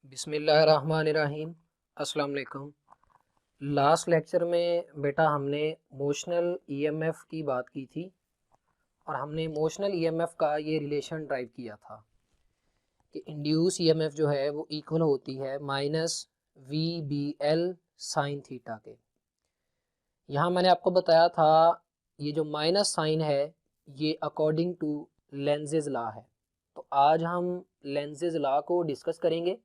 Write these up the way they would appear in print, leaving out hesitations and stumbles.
बिस्मिल्लाहिर्रहमानिर्रहीम। अस्सलाम वालेकुम। लास्ट लेक्चर में बेटा हमने मोशनल ईएमएफ की बात की थी और हमने मोशनल ईएमएफ का ये रिलेशन ड्राइव किया था कि इंड्यूस ईएमएफ जो है वो इक्वल होती है minus V B L sine theta के। यहाँ मैंने आपको बताया था ये जो माइनस साइन है ये अकॉर्डिंग टू लेंजेज लॉ है। तो आज हम लेंजेज लॉ को डिस्कस करेंगे।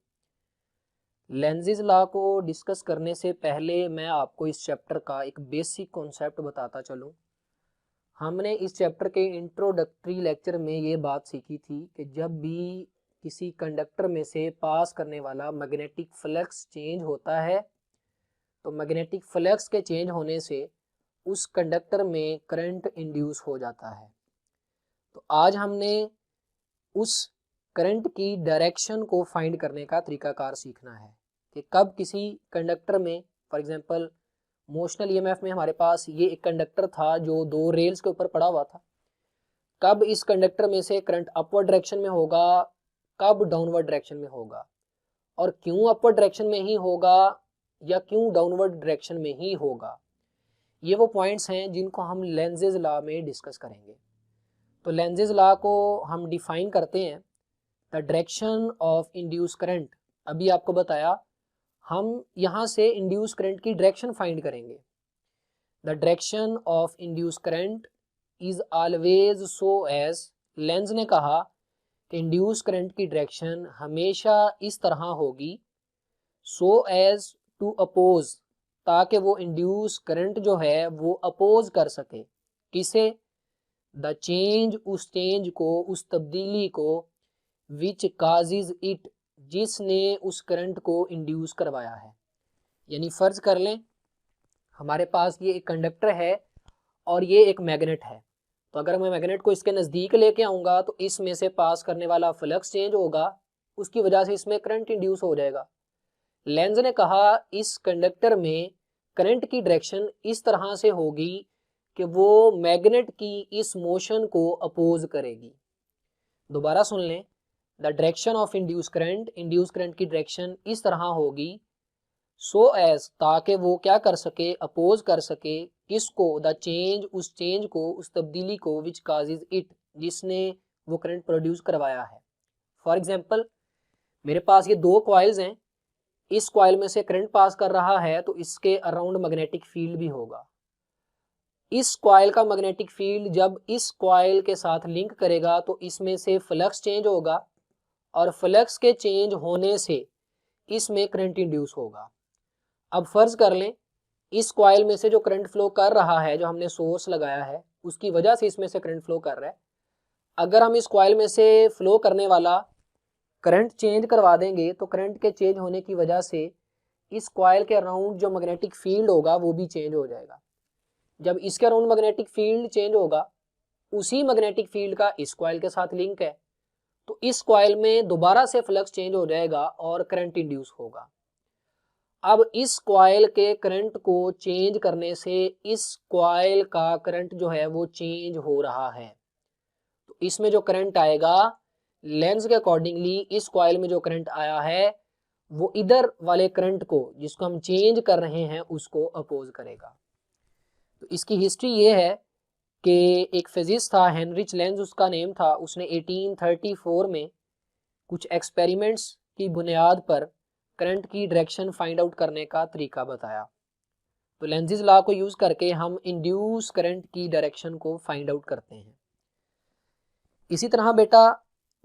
लेंजेज लॉ को डिस्कस करने से पहले मैं आपको इस चैप्टर का एक बेसिक कॉन्सेप्ट बताता चलूं। हमने इस चैप्टर के इंट्रोडक्टरी लेक्चर में ये बात सीखी थी कि जब भी किसी कंडक्टर में से पास करने वाला मैग्नेटिक फ्लक्स चेंज होता है तो मैग्नेटिक फ्लक्स के चेंज होने से उस कंडक्टर में करंट इंड्यूस हो जाता है। तो आज हमने उस करंट की डायरेक्शन को फाइंड करने का तरीकाकार सीखना है कि कब किसी कंडक्टर में, फॉर एग्जांपल मोशनल ईएमएफ में हमारे पास ये एक कंडक्टर था जो दो रेल्स के ऊपर पड़ा हुआ था, कब इस कंडक्टर में से करंट अपवर्ड डायरेक्शन में होगा, कब डाउनवर्ड डायरेक्शन में होगा, और क्यों अपवर्ड डायरेक्शन में ही होगा या क्यों डाउनवर्ड डायरेक्शन में ही होगा। ये वो पॉइंट्स हैं जिनको हम लेंजेज लॉ में डिस्कस करेंगे। तो लेंजेज लॉ को हम डिफाइन करते हैं, the direction of induce current. अभी आपको बताया हम यहाँ से इंड्यूस करंट की डायरेक्शन फाइंड करेंगे। The direction of induce current is always so as, Lenz ने कहा कि इंड्यूस करंट की डायरेक्शन हमेशा इस तरह होगी, सो एज टू अपोज, ताकि वो इंड्यूस करंट जो है वो अपोज कर सके किसे, द चेंज, उस चेंज को, उस तब्दीली को, विच काजिज इट, जिसने उस करंट को इंड्यूस करवाया है। यानी फर्ज कर लें हमारे पास ये एक कंडक्टर है और ये एक मैग्नेट है, तो अगर मैं मैग्नेट को इसके नज़दीक लेके आऊँगा तो इसमें से पास करने वाला फ्लक्स चेंज होगा, उसकी वजह से इसमें करंट इंड्यूस हो जाएगा। लेंज ने कहा इस कंडक्टर में करंट की डायरेक्शन इस तरह से होगी कि वो मैग्नेट की इस मोशन को अपोज करेगी। दोबारा सुन लें, the direction of induce current, induce current की डायरेक्शन इस तरह होगी, सो एज, ताकि वो क्या कर सके, अपोज कर सके किसको, द चेंज, उस चेंज को, उस तब्दीली को, विच काजिज इट, जिसने वो करंट प्रोड्यूस करवाया है। फॉर एग्जाम्पल मेरे पास ये दो कॉइल्स हैं, इस कॉइल में से करंट पास कर रहा है तो इसके अराउंड मैग्नेटिक फील्ड भी होगा। इस कॉइल का मैग्नेटिक फील्ड जब इस कॉइल के साथ लिंक करेगा तो इसमें से फ्लक्स चेंज होगा और फ्लक्स के चेंज होने से इसमें करंट इंड्यूस होगा। अब फर्ज कर लें इस कॉइल में से जो करंट फ्लो कर रहा है, जो हमने सोर्स लगाया है उसकी वजह से इसमें से करंट फ्लो कर रहा है, अगर हम इस कॉइल में से फ्लो करने वाला करंट चेंज करवा देंगे तो करंट के चेंज होने की वजह से इस कॉइल के अराउंड जो मैग्नेटिक फील्ड होगा वो भी चेंज हो जाएगा। जब इसके अराउंड मैग्नेटिक फील्ड चेंज होगा, उसी मैग्नेटिक फील्ड का इस कॉइल के साथ लिंक है, तो इस कॉइल में दोबारा से फ्लक्स चेंज हो जाएगा और करंट इंड्यूस होगा। अब इस कॉइल के करंट को चेंज करने से इस कॉइल का करंट जो है वो चेंज हो रहा है, तो इसमें जो करंट आएगा लेंस के अकॉर्डिंगली इस कॉइल में जो करंट आया है वो इधर वाले करंट को, जिसको हम चेंज कर रहे हैं, उसको अपोज करेगा। तो इसकी हिस्ट्री ये है कि एक फिजिस्ट था हेनरिच लेंज उसका नेम था, उसने 1834 में कुछ एक्सपेरिमेंट्स की बुनियाद पर करंट की डायरेक्शन फाइंड आउट करने का तरीका बताया। तो लेंजेज लॉ को यूज करके हम इंड्यूस करंट की डायरेक्शन को फाइंड आउट करते हैं। इसी तरह बेटा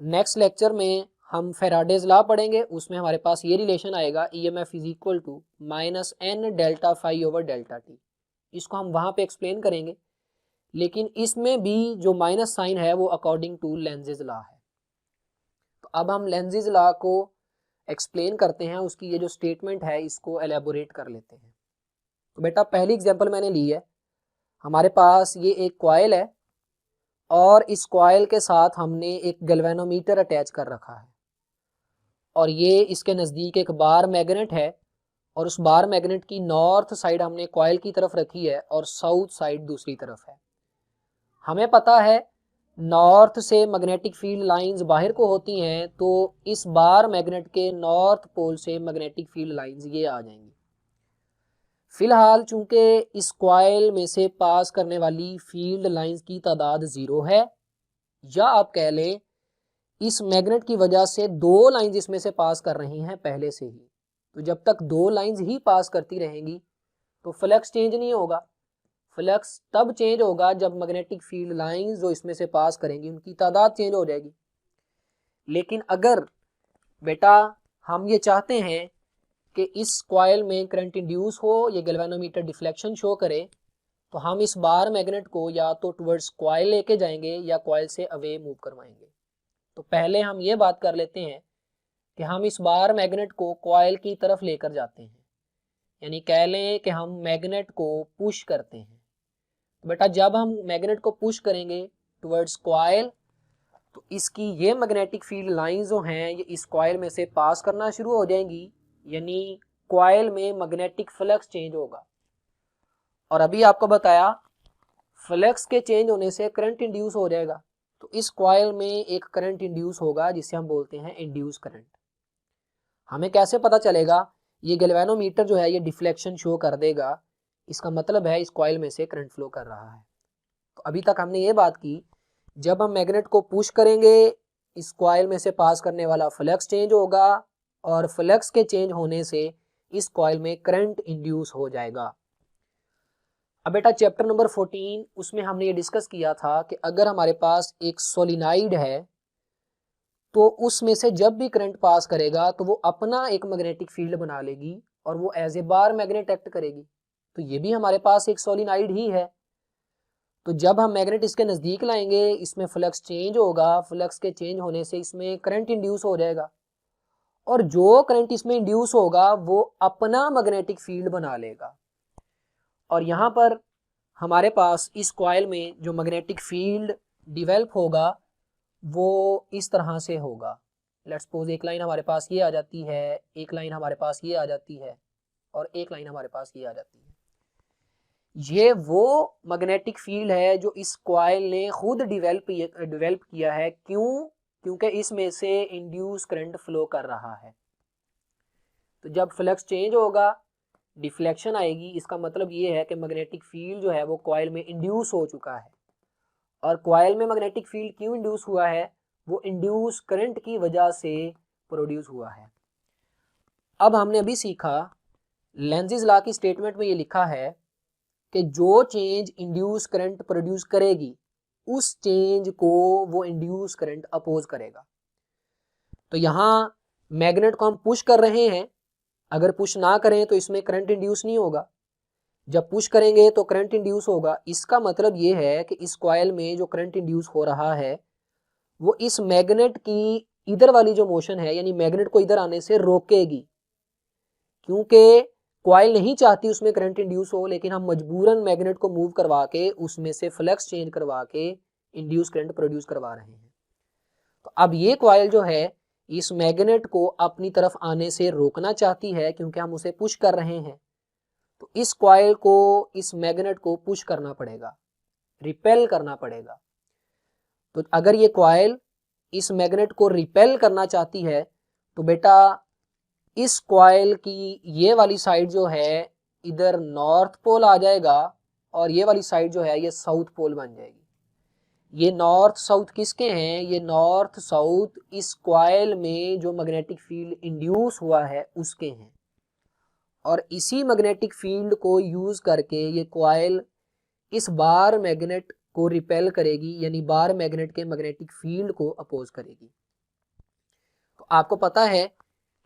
नेक्स्ट लेक्चर में हम फेराडेज लॉ पढ़ेंगे, उसमें हमारे पास ये रिलेशन आएगा EMF is equal to minus N delta phi over delta T. इसको हम वहां पे एक्सप्लेन करेंगे, लेकिन इसमें भी जो माइनस साइन है वो अकॉर्डिंग टू लेंजेज लॉ है। तो अब हम लेंजेज लॉ को एक्सप्लेन करते हैं, उसकी ये जो स्टेटमेंट है इसको एलेबोरेट कर लेते हैं। तो बेटा पहली एग्जांपल मैंने ली है, हमारे पास ये एक कॉइल है और इस कॉइल के साथ हमने एक गैल्वेनोमीटर अटैच कर रखा है और ये इसके नज़दीक एक बार मैग्नेट है और उस बार मैग्नेट की नॉर्थ साइड हमने कॉइल की तरफ रखी है और साउथ साइड दूसरी तरफ है। हमें पता है नॉर्थ से मैग्नेटिक फील्ड लाइंस बाहर को होती हैं, तो इस बार मैग्नेट के नॉर्थ पोल से मैग्नेटिक फील्ड लाइंस ये आ जाएंगी। फिलहाल चूंकि इस कॉइल में से पास करने वाली फील्ड लाइंस की तादाद 0 है, या आप कह लें इस मैग्नेट की वजह से 2 लाइंस इसमें से पास कर रही हैं पहले से ही, तो जब तक 2 लाइंस ही पास करती रहेंगी तो फ्लक्स चेंज नहीं होगा। फ्लक्स तब चेंज होगा जब मैग्नेटिक फील्ड लाइंस जो इसमें से पास करेंगी उनकी तादाद चेंज हो जाएगी। लेकिन अगर बेटा हम ये चाहते हैं कि इस कॉइल में करंट इंड्यूस हो, ये गैल्वेनोमीटर डिफ्लेक्शन शो करे, तो हम इस बार मैग्नेट को या तो टुवर्ड्स कॉइल लेके जाएंगे या कॉइल से अवे मूव करवाएंगे। तो पहले हम ये बात कर लेते हैं कि हम इस बार मैग्नेट को कॉइल की तरफ लेकर जाते हैं, यानी कह लें कि हम मैग्नेट को पुश करते हैं। तो बेटा जब हम मैग्नेट को पुश करेंगे टुवर्ड्स कॉइल, तो इसकी ये मैग्नेटिक फील्ड लाइंस जो हैं ये इस कॉइल में से पास करना शुरू हो जाएंगी, यानी कॉइल में मैग्नेटिक फ्लक्स चेंज होगा। और अभी आपको बताया फ्लक्स के चेंज होने से करंट इंड्यूस हो जाएगा, तो इस कॉइल में एक करंट इंड्यूस होगा जिसे हम बोलते हैं इंड्यूस करंट। हमें कैसे पता चलेगा? ये गैल्वेनोमीटर जो है ये डिफ्लेक्शन शो कर देगा, इसका मतलब है इस कॉइल में से करंट फ्लो कर रहा है। तो अभी तक हमने ये बात की, जब हम मैग्नेट को पुश करेंगे इस कॉइल में से पास करने वाला फ्लक्स चेंज होगा, और फ्लक्स के चेंज होने से इस कॉइल में करंट इंड्यूस हो जाएगा। अब बेटा चैप्टर नंबर 14 उसमें हमने ये डिस्कस किया था कि अगर हमारे पास एक सोलिनाइड है तो उसमें से जब भी करंट पास करेगा तो वो अपना एक मैग्नेटिक फील्ड बना लेगी और वो as a bar magnet act करेगी। तो ये भी हमारे पास एक सोलिनाइड ही है। तो जब हम मैग्नेट इसके नज़दीक लाएंगे इसमें फ्लक्स चेंज होगा, फ्लक्स के चेंज होने से इसमें करंट इंड्यूस हो जाएगा, और जो करंट इसमें इंड्यूस होगा वो अपना मैग्नेटिक फील्ड बना लेगा। और यहाँ पर हमारे पास इस कॉइल में जो मैग्नेटिक फील्ड डिवेल्प होगा वो इस तरह से होगा। लेट्स सपोज एक लाइन हमारे पास ये आ जाती है, एक लाइन हमारे पास ये आ जाती है, और एक लाइन हमारे पास ये आ जाती है। ये वो मैग्नेटिक फील्ड है जो इस कॉइल ने खुद डिवेल्प किया है। क्यों? क्योंकि इसमें से इंड्यूस करंट फ्लो कर रहा है। तो जब फ्लक्स चेंज होगा, डिफ्लेक्शन आएगी, इसका मतलब ये है कि मैग्नेटिक फील्ड जो है वो कॉइल में इंड्यूस हो चुका है। और कॉइल में मैग्नेटिक फील्ड क्यों इंड्यूस हुआ है? वो इंड्यूस करंट की वजह से प्रोड्यूस हुआ है। अब हमने अभी सीखा, लेंज़ेस लॉ की स्टेटमेंट में ये लिखा है कि जो चेंज इंड्यूस करंट प्रोड्यूस करेगी उस चेंज को वो इंड्यूस करंट अपोज करेगा। तो यहाँ मैग्नेट को हम पुश कर रहे हैं, अगर पुश ना करें तो इसमें करंट इंड्यूस नहीं होगा, जब पुश करेंगे तो करंट इंड्यूस होगा। इसका मतलब ये है कि इस कॉइल में जो करंट इंड्यूस हो रहा है वो इस मैग्नेट की इधर वाली जो मोशन है, यानी मैग्नेट को इधर आने से रोकेगी, क्योंकि कॉइल नहीं चाहती उसमें करंट इंड्यूस हो, लेकिन हम मजबूरन मैग्नेट को मूव करवा के उसमें से फ्लक्स चेंज करवा के इंड्यूस करंट प्रोड्यूस करवा रहे हैं। तो अब ये कॉइल जो है इस मैग्नेट को अपनी तरफ आने से रोकना चाहती है, क्योंकि हम उसे पुश कर रहे हैं। तो इस कॉइल को, इस मैग्नेट को पुश करना पड़ेगा, रिपेल करना पड़ेगा। तो अगर ये कॉइल इस मैग्नेट को रिपेल करना चाहती है तो बेटा इस कॉइल की ये वाली साइड जो है इधर नॉर्थ पोल आ जाएगा, और ये वाली साइड जो है ये साउथ पोल बन जाएगी। ये नॉर्थ साउथ किसके हैं? ये नॉर्थ साउथ इस कॉइल में जो मैग्नेटिक फील्ड इंड्यूस हुआ है उसके हैं। और इसी मैग्नेटिक फील्ड को यूज करके ये कॉइल इस बार मैग्नेट को रिपेल करेगी, यानी बार मैग्नेट के मैग्नेटिक फील्ड को अपोज करेगी। तो आपको पता है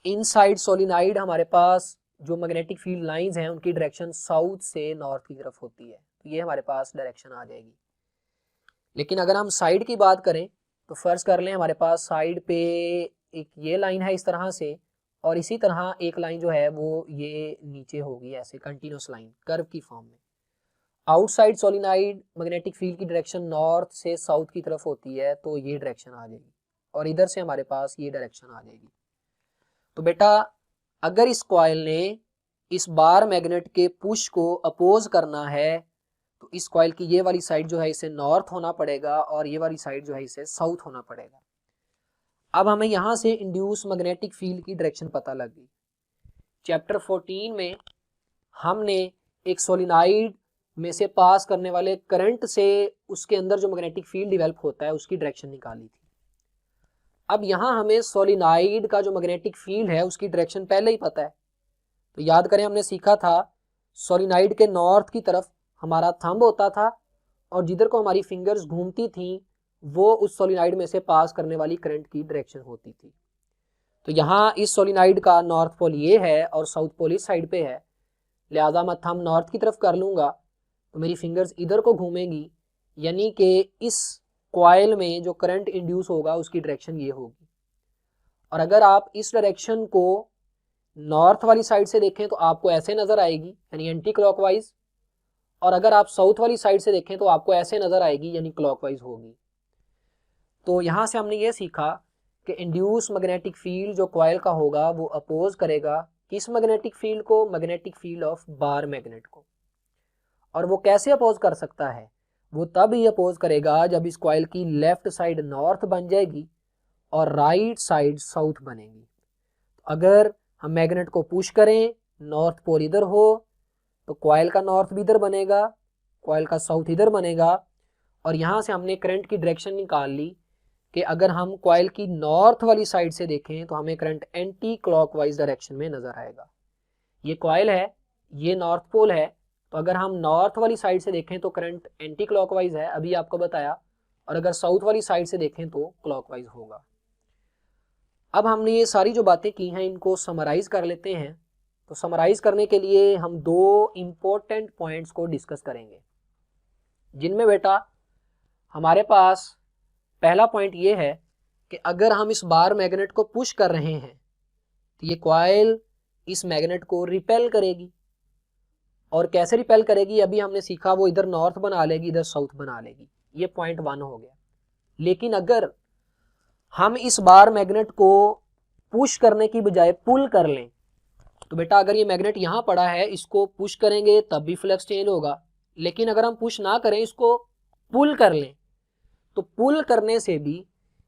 इनसाइड सोलिनाइड हमारे पास जो मैग्नेटिक फील्ड लाइंस हैं उनकी डायरेक्शन साउथ से नॉर्थ की तरफ होती है, तो ये हमारे पास डायरेक्शन आ जाएगी। लेकिन अगर हम साइड की बात करें तो फर्ज कर लें हमारे पास साइड पे एक ये लाइन है इस तरह से, और इसी तरह एक लाइन जो है वो ये नीचे होगी ऐसे कंटिन्यूस लाइन कर्व की फॉर्म में। आउटसाइड सोलिनाइड मैग्नेटिक फील्ड की डायरेक्शन नॉर्थ से साउथ की तरफ होती है, तो ये डायरेक्शन आ जाएगी, और इधर से हमारे पास ये डायरेक्शन आ जाएगी। तो बेटा अगर इस कॉइल ने इस बार मैग्नेट के पुश को अपोज करना है तो इस कॉइल की ये वाली साइड जो है इसे नॉर्थ होना पड़ेगा और ये वाली साइड जो है इसे साउथ होना पड़ेगा। अब हमें यहाँ से इंड्यूस मैग्नेटिक फील्ड की डायरेक्शन पता लग गई। चैप्टर 14 में हमने एक सोलिनॉइड में से पास करने वाले करंट से उसके अंदर जो मैग्नेटिक फील्ड डेवलप होता है उसकी डायरेक्शन निकाली थी। अब यहाँ हमें सोलिनॉइड का जो मैग्नेटिक फील्ड है उसकी डायरेक्शन पहले ही पता है। तो याद करें, हमने सीखा था सोलिनॉइड के नॉर्थ की तरफ हमारा थंब होता था और जिधर को हमारी फिंगर्स घूमती थी वो उस सोलिनॉइड में से पास करने वाली करंट की डायरेक्शन होती थी। तो यहाँ इस सोलिनॉइड का नॉर्थ पोल ये है और साउथ पोल इस साइड पे है, लिहाजा मैं थंब नॉर्थ की तरफ कर लूँगा तो मेरी फिंगर्स इधर को घूमेंगी, यानी कि इस कॉइल में जो करंट इंड्यूस होगा उसकी डायरेक्शन ये होगी। और अगर आप इस डायरेक्शन को नॉर्थ वाली साइड से देखें तो आपको ऐसे नज़र आएगी, यानी एंटी क्लॉकवाइज, और अगर आप साउथ वाली साइड से देखें तो आपको ऐसे नज़र आएगी, यानी क्लॉकवाइज होगी। तो यहाँ से हमने ये सीखा कि इंड्यूस मैग्नेटिक फील्ड जो कॉइल का होगा वो अपोज करेगा किस मैग्नेटिक फील्ड को, magnetic field of bar magnet को। और वो कैसे अपोज कर सकता है, वो तब ही अपोज करेगा जब इस कॉइल की लेफ्ट साइड नॉर्थ बन जाएगी और राइट साइड साउथ बनेगी। अगर हम मैग्नेट को पुश करें, नॉर्थ पोल इधर हो तो कॉइल का नॉर्थ भी इधर बनेगा, कॉइल का साउथ इधर बनेगा। और यहाँ से हमने करंट की डायरेक्शन निकाल ली कि अगर हम कॉइल की नॉर्थ वाली साइड से देखें तो हमें करंट एंटी क्लॉकवाइज डायरेक्शन में नज़र आएगा। ये कॉइल है, ये नॉर्थ पोल है, तो अगर हम नॉर्थ वाली साइड से देखें तो करंट एंटी क्लॉकवाइज है, अभी आपको बताया, और अगर साउथ वाली साइड से देखें तो क्लॉकवाइज होगा। अब हमने ये सारी जो बातें की हैं इनको समराइज कर लेते हैं। तो समराइज करने के लिए हम दो इम्पोर्टेंट पॉइंट्स को डिस्कस करेंगे, जिनमें बेटा हमारे पास पहला पॉइंट ये है कि अगर हम इस बार मैग्नेट को पुश कर रहे हैं तो ये कॉइल इस मैग्नेट को रिपेल करेगी। और कैसे रिपेल करेगी अभी हमने सीखा, वो इधर नॉर्थ बना लेगी, इधर साउथ बना लेगी। ये पॉइंट 1 हो गया। लेकिन अगर हम इस बार मैग्नेट को पुश करने की बजाय पुल कर लें तो बेटा अगर ये मैग्नेट यहाँ पड़ा है, इसको पुश करेंगे तब भी फ्लक्स चेंज होगा। लेकिन अगर हम पुश ना करें, इसको पुल कर लें, तो पुल करने से भी,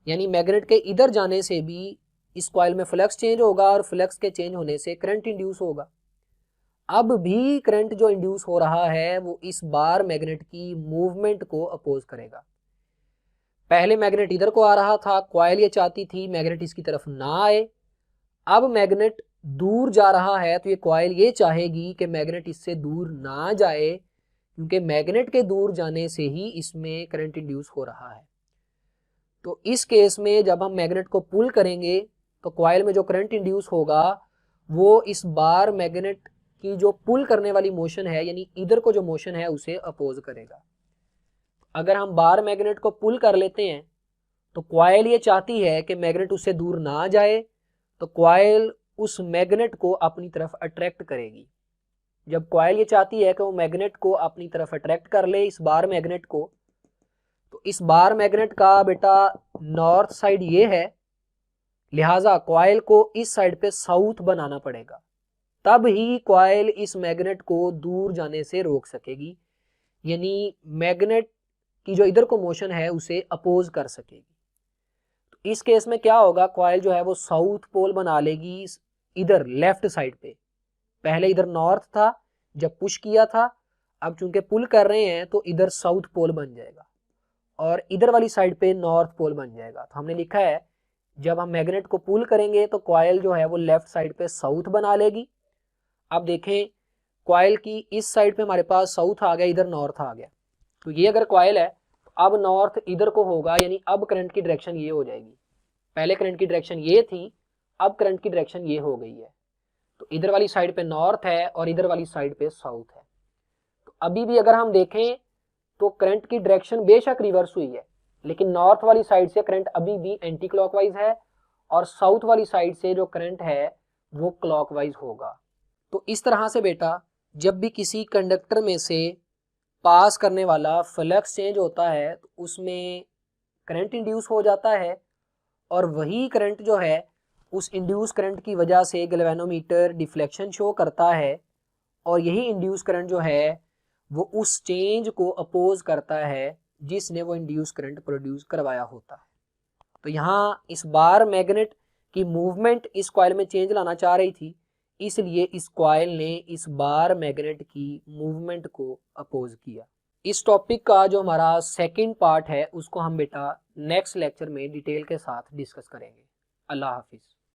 यानी मैग्नेट के इधर जाने से भी इस कॉइल में फ्लक्स चेंज होगा और फ्लक्स के चेंज होने से करंट इंड्यूस होगा। अब भी करंट जो इंड्यूस हो रहा है वो इस बार मैग्नेट की मूवमेंट को अपोज करेगा। पहले मैग्नेट इधर को आ रहा था, कॉइल ये चाहती थी मैग्नेट इसकी तरफ ना आए। अब मैग्नेट दूर जा रहा है तो ये कॉइल ये चाहेगी कि मैग्नेट इससे दूर ना जाए, क्योंकि मैग्नेट के दूर जाने से ही इसमें करंट इंड्यूस हो रहा है। तो इस केस में जब हम मैग्नेट को पुल करेंगे तो कॉइल में जो करंट इंड्यूस होगा वो इस बार मैग्नेट की जो पुल करने वाली मोशन है, यानी इधर को जो मोशन है, उसे अपोज करेगा। अगर हम बार मैग्नेट को पुल कर लेते हैं तो कॉइल ये चाहती है कि मैग्नेट उससे दूर ना जाए, तो कॉइल उस मैग्नेट को अपनी तरफ अट्रैक्ट करेगी। जब कॉइल ये चाहती है कि वो मैग्नेट को अपनी तरफ अट्रैक्ट कर ले, इस बार मैग्नेट को, तो इस बार मैग्नेट का बेटा नॉर्थ साइड ये है, लिहाजा कॉइल को इस साइड पे साउथ बनाना पड़ेगा, तब ही कॉइल इस मैग्नेट को दूर जाने से रोक सकेगी, यानी मैग्नेट की जो इधर को मोशन है उसे अपोज कर सकेगी। तो इस केस में क्या होगा, कॉइल जो है वो साउथ पोल बना लेगी इधर लेफ्ट साइड पे। पहले इधर नॉर्थ था जब पुश किया था, अब चूंकि पुल कर रहे हैं तो इधर साउथ पोल बन जाएगा और इधर वाली साइड पे नॉर्थ पोल बन जाएगा। तो हमने लिखा है जब हम मैग्नेट को पुल करेंगे तो कॉइल जो है वो लेफ्ट साइड पे साउथ बना लेगी। अब देखें कॉइल की इस साइड पे हमारे पास साउथ आ गया, इधर नॉर्थ आ गया। तो ये अगर कॉइल है तो अब नॉर्थ इधर को होगा, यानी अब करंट की डायरेक्शन ये हो जाएगी। पहले करंट की डायरेक्शन ये थी, अब करंट की डायरेक्शन ये हो गई है। तो इधर वाली साइड पे नॉर्थ है और इधर वाली साइड पे साउथ है। तो अभी भी अगर हम देखें तो करंट की डायरेक्शन बेशक रिवर्स हुई है, लेकिन नॉर्थ वाली साइड से करंट अभी भी एंटी क्लॉकवाइज है और साउथ वाली साइड से जो करंट है वो क्लॉकवाइज होगा। तो इस तरह से बेटा जब भी किसी कंडक्टर में से पास करने वाला फ्लक्स चेंज होता है तो उसमें करंट इंड्यूस हो जाता है, और वही करंट जो है उस इंड्यूस करंट की वजह से गैल्वेनोमीटर डिफ्लेक्शन शो करता है, और यही इंड्यूस करंट जो है वो उस चेंज को अपोज करता है जिसने वो इंड्यूस करंट प्रोड्यूस करवाया होता है। तो यहाँ इस बार मैग्नेट की मूवमेंट इस कॉइल में चेंज लाना चाह रही थी, इसलिए इस कॉइल ने इस बार मैग्नेट की मूवमेंट को अपोज किया। इस टॉपिक का जो हमारा सेकंड पार्ट है उसको हम बेटा नेक्स्ट लेक्चर में डिटेल के साथ डिस्कस करेंगे। अल्लाह हाफिज़।